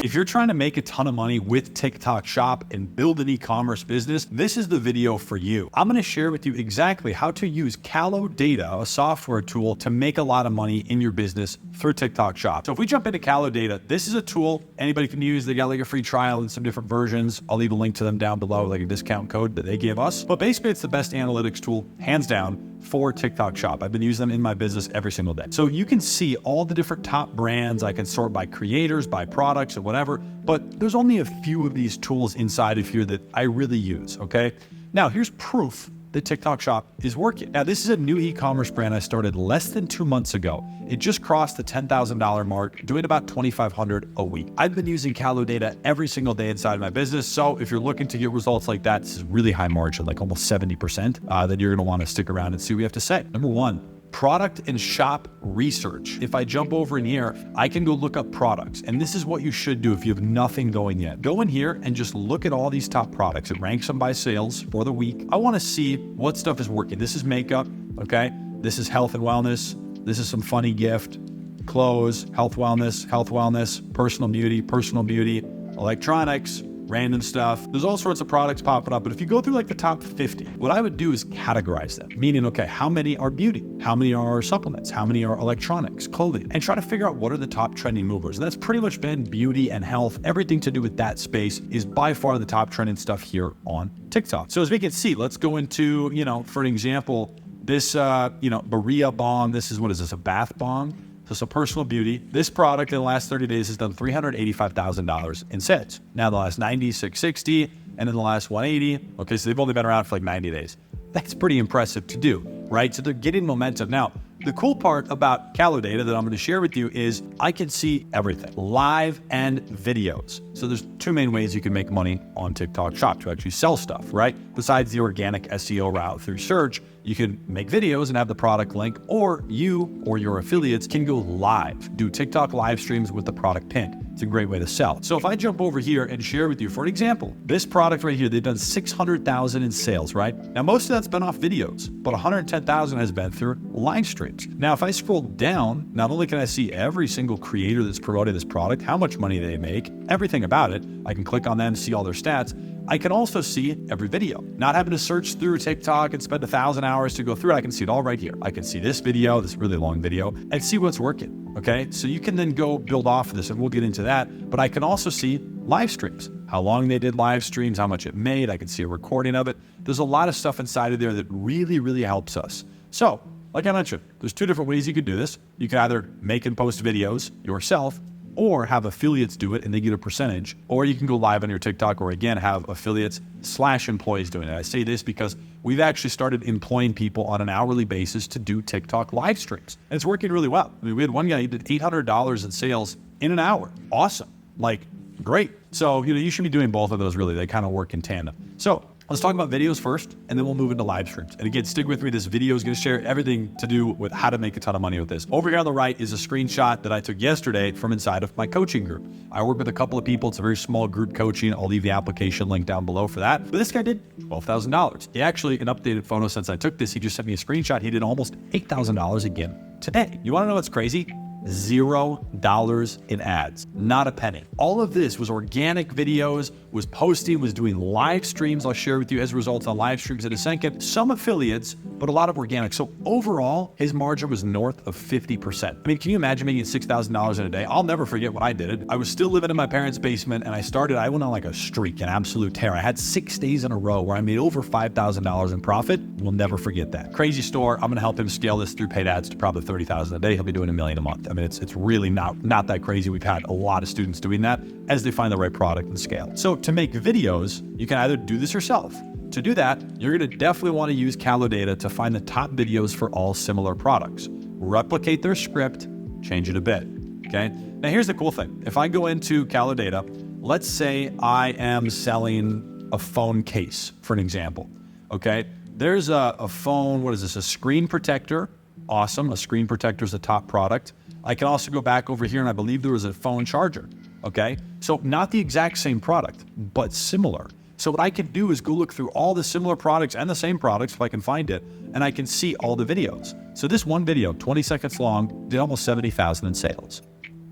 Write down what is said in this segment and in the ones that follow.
If you're trying to make a ton of money with TikTok Shop and build an e-commerce business, this is the video for you. I'm going to share with you exactly how to use Calo Data, a software tool, to make a lot of money in your business through TikTok Shop. So if we jump into Calo Data, this is a tool anybody can use. They got like a free trial and some different versions. I'll leave a link to them down below, like a discount code that they gave us. But basically, it's the best analytics tool, hands down, for TikTok Shop. I've been using them in my business every single day. So you can see all the different top brands. I can sort by creators, by products, and whatever. But there's only a few of these tools inside of here that I really use, okay? Now, here's proof that TikTok Shop is working. Now, this is a new e-commerce brand I started less than 2 months ago. It just crossed the $10,000 mark, doing about $2,500 a week. I've been using Calo Data every single day inside my business. So if you're looking to get results like that, this is really high margin, like almost 70%, then you're gonna wanna stick around and see what we have to say. Number one, product and shop research. If I jump over in here, I can go look up products. And this is what you should do if you have nothing going yet. Go in here and just look at all these top products. It ranks them by sales for the week. I wanna see what stuff is working. This is makeup, okay? This is health and wellness. This is some funny gift, clothes, health, wellness, personal beauty, electronics, random stuff. There's all sorts of products popping up, but if you go through like the top 50, what I would do is categorize them, meaning, okay, how many are beauty? How many are supplements? How many are electronics, clothing? And try to figure out what are the top trending movers. And that's pretty much been beauty and health. Everything to do with that space is by far the top trending stuff here on TikTok. So as we can see, let's go into, for an example, this, Berea Balm. This is, what is this, a bath bomb? So it's a personal beauty. This product in the last 30 days has done $385,000 in sales. Now the last 90, 660, and in the last 180. Okay, so they've only been around for like 90 days. That's pretty impressive to do, right? So they're getting momentum. Now, the cool part about Calo Data that I'm going to share with you is I can see everything, live and videos. So there's two main ways you can make money on TikTok Shop to actually sell stuff, right? Besides the organic SEO route through search, you can make videos and have the product link, or you or your affiliates can go live, do TikTok live streams with the product pinned. It's a great way to sell. So if I jump over here and share with you, for an example, this product right here, they've done 600,000 in sales, right? Now, most of that's been off videos, but 110,000 has been through live streams. Now, if I scroll down, not only can I see every single creator that's promoting this product, how much money they make, everything about it. I can click on them, see all their stats. I can also see every video, not having to search through TikTok and spend 1,000 hours to go through it. I can see it all right here. I can see this video, this really long video, and see what's working, okay? So you can then go build off of this, and we'll get into that, but I can also see live streams, how long they did live streams, how much it made. I can see a recording of it. There's a lot of stuff inside of there that really, really helps us. So, like I mentioned, there's two different ways you could do this. You can either make and post videos yourself, or have affiliates do it and they get a percentage, or you can go live on your TikTok, or again, have affiliates/employees doing it. I say this because we've actually started employing people on an hourly basis to do TikTok live streams. And it's working really well. I mean, we had one guy, he did $800 in sales in an hour. Awesome. Like, great. So, you should be doing both of those really. They kind of work in tandem. So let's talk about videos first, and then we'll move into live streams. And again, stick with me. This video is going to share everything to do with how to make a ton of money with this. Over here on the right is a screenshot that I took yesterday from inside of my coaching group. I work with a couple of people. It's a very small group coaching. I'll leave the application link down below for that. But this guy did $12,000. He actually, an updated photo since I took this, he just sent me a screenshot. He did almost $8,000 again today. You want to know what's crazy? $0 in ads, not a penny. All of this was organic videos, was posting, was doing live streams. I'll share with you as results on live streams in a second. Some affiliates, but a lot of organic. So overall, his margin was north of 50%. I mean, can you imagine making $6,000 in a day? I'll never forget when I did it. I was still living in my parents' basement, and I went on like a streak, an absolute tear. I had 6 days in a row where I made over $5,000 in profit. We'll never forget that. Crazy store. I'm gonna help him scale this through paid ads to probably 30,000 a day. He'll be doing $1 million a month. I mean, it's really not that crazy. We've had a lot of students doing that as they find the right product and scale. So to make videos, you can either do this yourself. To do that, you're going to definitely want to use Calo Data to find the top videos for all similar products. Replicate their script, change it a bit, okay? Now here's the cool thing. If I go into Calo Data, let's say I am selling a phone case, for an example, okay? There's a phone, what is this, a screen protector. Awesome, a screen protector is the top product. I can also go back over here and I believe there was a phone charger, okay? So not the exact same product, but similar. So what I can do is go look through all the similar products and the same products if I can find it, and I can see all the videos. So this one video, 20 seconds long, did almost 70,000 in sales.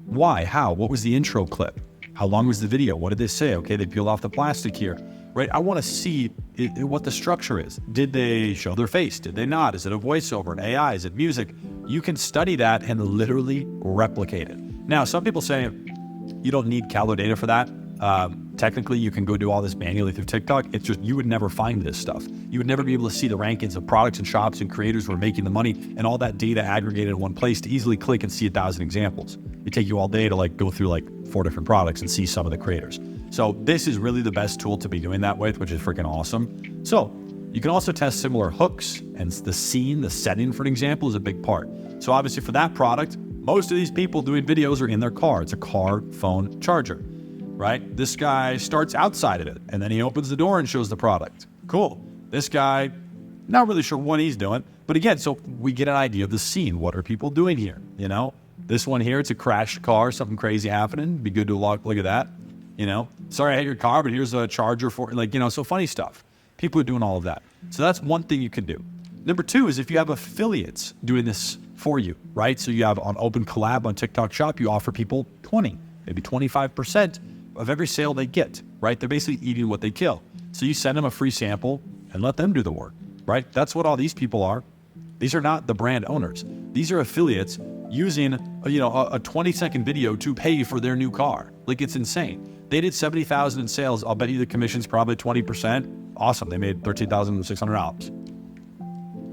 Why? How? What was the intro clip? How long was the video? What did they say? Okay, they peeled off the plastic here, right? I want to see what the structure is. Did they show their face? Did they not? Is it a voiceover, an AI? Is it music? You can study that and literally replicate it. Now, some people say you don't need Caldo data for that. Technically, you can go do all this manually through TikTok. It's just, you would never find this stuff. You would never be able to see the rankings of products and shops and creators who are making the money and all that data aggregated in one place to easily click and see 1,000 examples. It take you all day to go through 4 different products and see some of the creators. So this is really the best tool to be doing that with, which is freaking awesome. So you can also test similar hooks, and the scene, the setting, for an example, is a big part. So obviously for that product, most of these people doing videos are in their car. It's a car phone charger, right? This guy starts outside of it, and then he opens the door and shows the product. Cool. This guy, not really sure what he's doing, but again, so we get an idea of the scene. What are people doing here? This one here, it's a crashed car, something crazy happening. Be good to look at that. Sorry I hit your car, but here's a charger for, so funny stuff. People are doing all of that. So that's one thing you can do. Number 2 is if you have affiliates doing this for you, right? So you have on Open Collab on TikTok Shop, you offer people 20, maybe 25% of every sale they get, right? They're basically eating what they kill. So you send them a free sample and let them do the work, right? That's what all these people are. These are not the brand owners. These are affiliates using, a 20-second video to pay for their new car. It's insane. They did 70,000 in sales. I'll bet you the commission's probably 20%. Awesome. They made $13,600.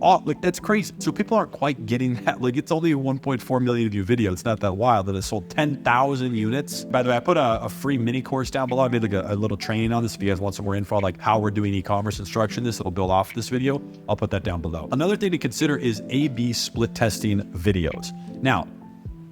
Oh, that's crazy. So people aren't quite getting that. It's only a 1.4 million view video. It's not that wild that it sold 10,000 units. By the way, I put a free mini course down below. I made a little training on this. If you guys want some more info, how we're doing e-commerce instruction, it'll build off this video. I'll put that down below. Another thing to consider is A/B split testing videos. Now,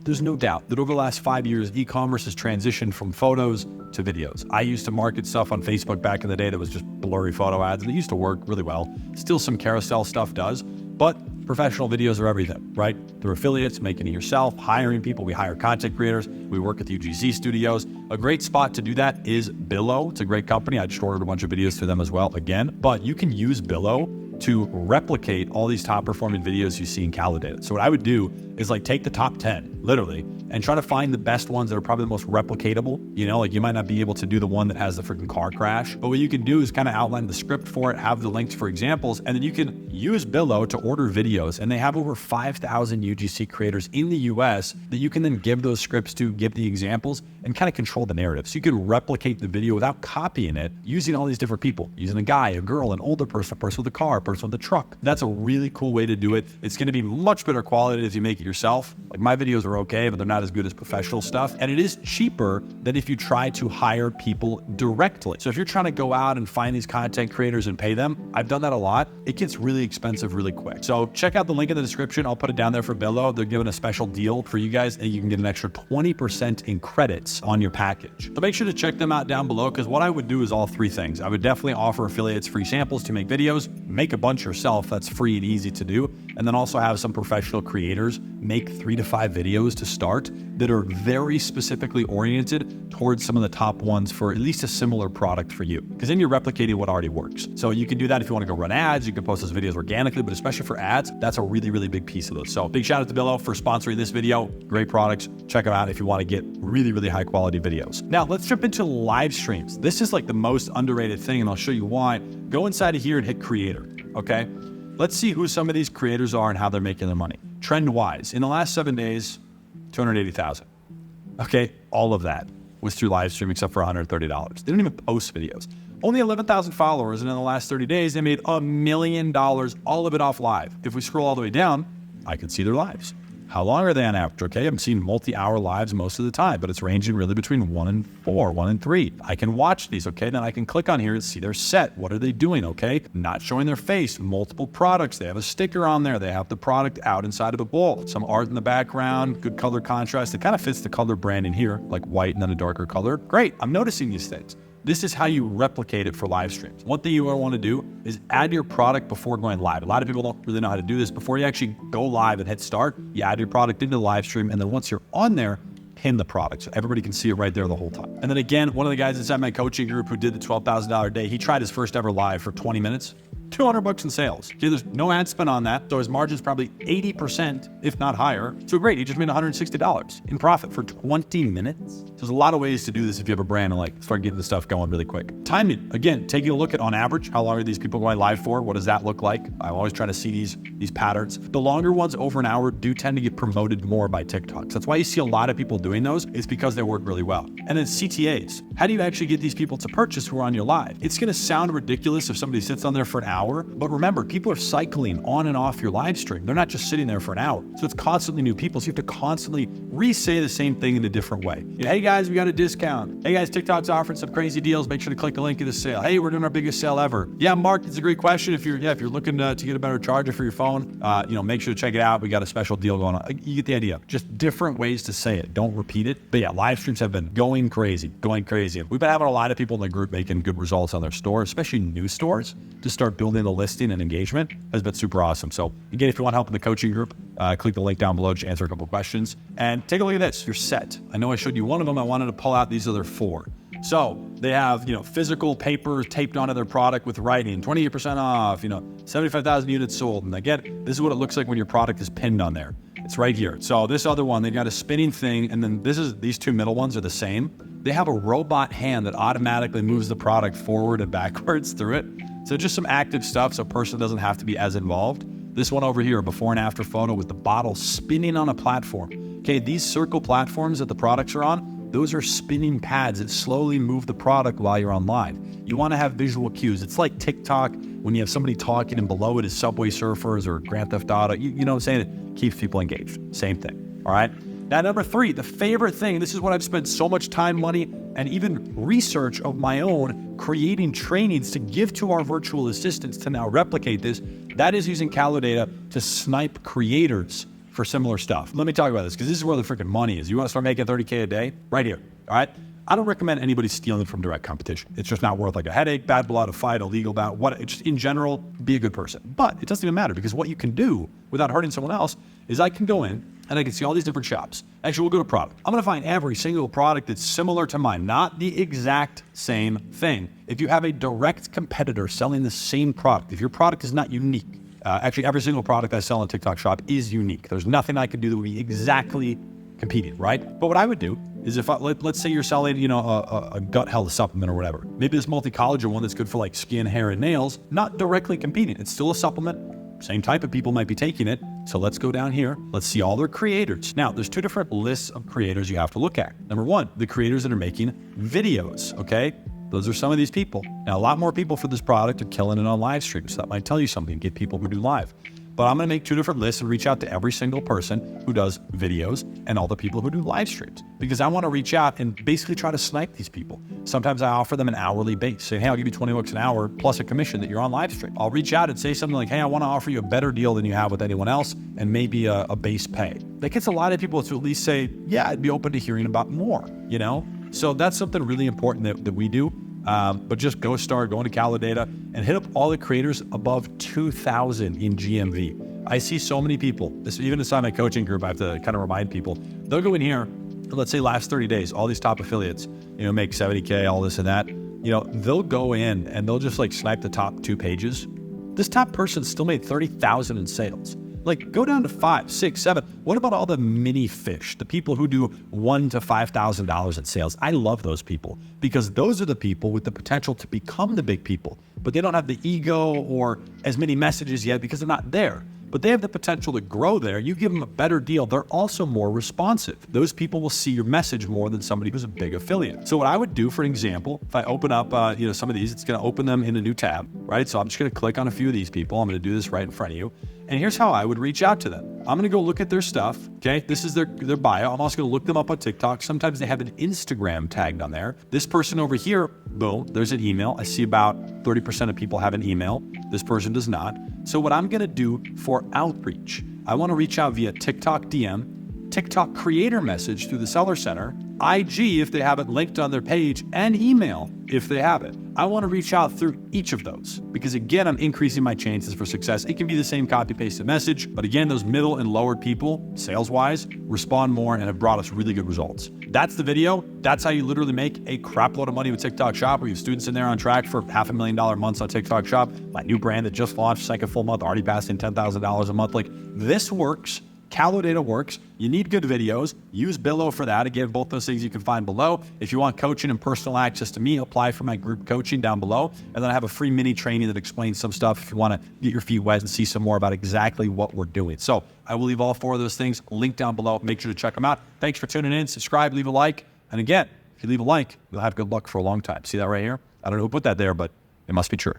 there's no doubt that over the last 5 years, e-commerce has transitioned from photos to videos. I used to market stuff on Facebook back in the day that was just blurry photo ads, and it used to work really well. Still some carousel stuff does, but professional videos are everything, right? Through affiliates, making it yourself, hiring people. We hire content creators. We work with UGC studios. A great spot to do that is Billo. It's a great company. I just ordered a bunch of videos through them as well, again. But you can use Billo to replicate all these top performing videos you see in Caldo data. So what I would do is take the top 10, literally, and try to find the best ones that are probably the most replicatable. You might not be able to do the one that has the freaking car crash, but what you can do is kind of outline the script for it, have the links for examples, and then you can use Billo to order videos. And they have over 5,000 UGC creators in the US that you can then give those scripts to, give the examples, and kind of control the narrative. So you can replicate the video without copying it, using all these different people, using a guy, a girl, an older person, a person with a car, a person with a truck. That's a really cool way to do it. It's going to be much better quality if you make it yourself. My videos are okay, but they're not as good as professional stuff. And it is cheaper than if you try to hire people directly. So if you're trying to go out and find these content creators and pay them, I've done that a lot. It gets really expensive really quick. So check out the link in the description. I'll put it down there for Billo. They're giving a special deal for you guys, and you can get an extra 20% in credits on your package. So make sure to check them out down below, because what I would do is all 3 things. I would definitely offer affiliates free samples to make videos, make a bunch yourself. That's free and easy to do. And then also have some professional creators make 3 to 5 videos to start that are very specifically oriented towards some of the top ones for at least a similar product for you, because then you're replicating what already works. So you can do that if you want to go run ads. You can post those videos organically, but especially for ads, that's a really, really big piece of those. So big shout out to Billo for sponsoring this video. Great products. Check them out if you want to get really, really high quality videos. Now let's jump into live streams. This is the most underrated thing, and I'll show you why. Go inside of here and hit creator. Okay. Let's see who some of these creators are and how they're making their money. Trend-wise, in the last 7 days, 280,000. Okay, all of that was through live stream except for $130. They didn't even post videos. Only 11,000 followers, and in the last 30 days, they made $1 million, all of it off live. If we scroll all the way down, I can see their lives. How long are they on average? Okay, I'm seeing multi-hour lives most of the time, but it's ranging really between 1 and 4, 1 and 3. I can watch these, okay? Then I can click on here and see their set. What are they doing, okay? Not showing their face, multiple products. They have a sticker on there. They have the product out inside of a bowl. Some art in the background, good color contrast. It kind of fits the color branding here, like white and then a darker color. Great, I'm noticing these things. This is how you replicate it for live streams. One thing you want to do is add your product before going live. A lot of people don't really know how to do this. Before you actually go live and hit start, you add your product into the live stream, and then once you're on there, pin the product so everybody can see it right there the whole time. And then again, one of the guys inside my coaching group who did the $12,000 day, he tried his first ever live for 20 minutes. $200 in sales. Okay, there's no ad spend on that, so his margin's probably 80%, if not higher. So great, he just made $160 in profit for 20 minutes. there's a lot of ways to do this if you have a brand and like start getting the stuff going really quick. Timing, again, taking a look at on average, how long are these people going live for? What does that look like? I'm always trying to see these patterns. The longer ones over an hour do tend to get promoted more by TikTok. So that's why you see a lot of people doing those. It's because they work really well. And then CTAs. How do you actually get these people to purchase who are on your live? It's going to sound ridiculous if somebody sits on there for an hour, but remember, people are cycling on and off your live stream. They're not just sitting there for an hour. So it's constantly new people. So you have to constantly re-say the same thing in a different way. Hey guys, we got a discount. Hey guys, TikTok's offering some crazy deals. Make sure to click the link in the sale. Hey, we're doing our biggest sale ever. Yeah, Mark, it's a great question. If you're looking to get a better charger for your phone, make sure to check it out. We got a special deal going on. You get the idea. Just different ways to say it. Don't repeat it. But yeah, live streams have been going crazy. We've been having a lot of people in the group making good results on their stores, especially new stores, to start building the listing and engagement has been super awesome. So again, if you want help in the coaching group, click the link down below to answer a couple questions and take a look at this. You're set. I know I showed you one of them. I wanted to pull out these other 4. So they have, physical paper taped onto their product with writing, 28% off, 75,000 units sold. And again, this is what it looks like when your product is pinned on there. It's right here. So this other one, they got a spinning thing. And then these 2 middle ones are the same. They have a robot hand that automatically moves the product forward and backwards through it. So just some active stuff so a person doesn't have to be as involved. This one over here, a before and after photo with the bottle spinning on a platform. Okay, these circle platforms that the products are on, those are spinning pads that slowly move the product while you're on live. You want to have visual cues. It's like TikTok when you have somebody talking and below it is Subway Surfers or Grand Theft Auto. You know what I'm saying? It keeps people engaged. Same thing. All right. Now, number 3, the favorite thing, this is what I've spent so much time, money, and even research of my own, creating trainings to give to our virtual assistants to now replicate this. That is using Calo data to snipe creators for similar stuff. Let me talk about this because this is where the freaking money is. You want to start making $30K a day? Right here. All right. I don't recommend anybody stealing from direct competition. It's just not worth like a headache, bad blood, a fight, a legal bout, just in general, be a good person. But it doesn't even matter because what you can do without hurting someone else is I can go in and I can see all these different shops. Actually, we'll go to product. I'm going to find every single product that's similar to mine, not the exact same thing. If you have a direct competitor selling the same product, if your product is not unique, actually every single product I sell on TikTok Shop is unique. There's nothing I can do that would be exactly competing, right? But what I would do is if let's say you're selling, a gut health supplement or whatever. Maybe this multi-collagen one that's good for like skin, hair, and nails, not directly competing. It's still a supplement. Same type of people might be taking it. So let's go down here. Let's see all their creators. Now, there's 2 different lists of creators you have to look at. Number 1, the creators that are making videos, okay? Those are some of these people. Now, a lot more people for this product are killing it on live streams. So that might tell you something, get people who do live. But I'm going to make 2 different lists and reach out to every single person who does videos and all the people who do live streams because I want to reach out and basically try to snipe these people. Sometimes I offer them an hourly base, saying, hey, I'll give you $20 an hour plus a commission that you're on live stream. I'll reach out and say something like, hey, I want to offer you a better deal than you have with anyone else and maybe a base pay. That gets a lot of people to at least say, yeah, I'd be open to hearing about more, So that's something really important that we do. But just go into Calo data and hit up all the creators above 2,000 in GMV. I see so many people, even inside my coaching group, I have to kind of remind people, they'll go in here, let's say last 30 days, all these top affiliates, make 70K, all this and that, they'll go in and they'll just like snipe the top 2 pages. This top person still made 30,000 in sales. Like go down to 5, 6, 7. What about all the mini fish, the people who do $1,000 to $5,000 in sales? I love those people because those are the people with the potential to become the big people, but they don't have the ego or as many messages yet because they're not there. But they have the potential to grow there. You give them a better deal. They're also more responsive. Those people will see your message more than somebody who's a big affiliate. So what I would do, for example, if I open up, some of these, it's going to open them in a new tab, right? So I'm just going to click on a few of these people. I'm going to do this right in front of you. And here's how I would reach out to them. I'm going to go look at their stuff. Okay. This is their bio. I'm also going to look them up on TikTok. Sometimes they have an Instagram tagged on there. This person over here, boom, there's an email. I see about 30% of people have an email. This person does not. So what I'm going to do for outreach, I want to reach out via TikTok DM, TikTok creator message through the Seller Center, IG if they have it linked on their page, and email if they have it. I want to reach out through each of those because again, I'm increasing my chances for success. It can be the same copy pasted message, but again, those middle and lower people, sales wise, respond more and have brought us really good results. That's the video. That's how you literally make a crap load of money with TikTok Shop. We have students in there on track for $500,000 months on TikTok Shop. My new brand that just launched, second full month, already passing $10,000 a month. Like this works. Callow data works. You need good videos. Use Billo for that. Again, both those things you can find below. If you want coaching and personal access to me, apply for my group coaching down below. And then I have a free mini training that explains some stuff if you want to get your feet wet and see some more about exactly what we're doing. So I will leave all 4 of those things linked down below. Make sure to check them out. Thanks for tuning in. Subscribe, leave a like. And again, if you leave a like, you'll have good luck for a long time. See that right here? I don't know who put that there, but it must be true.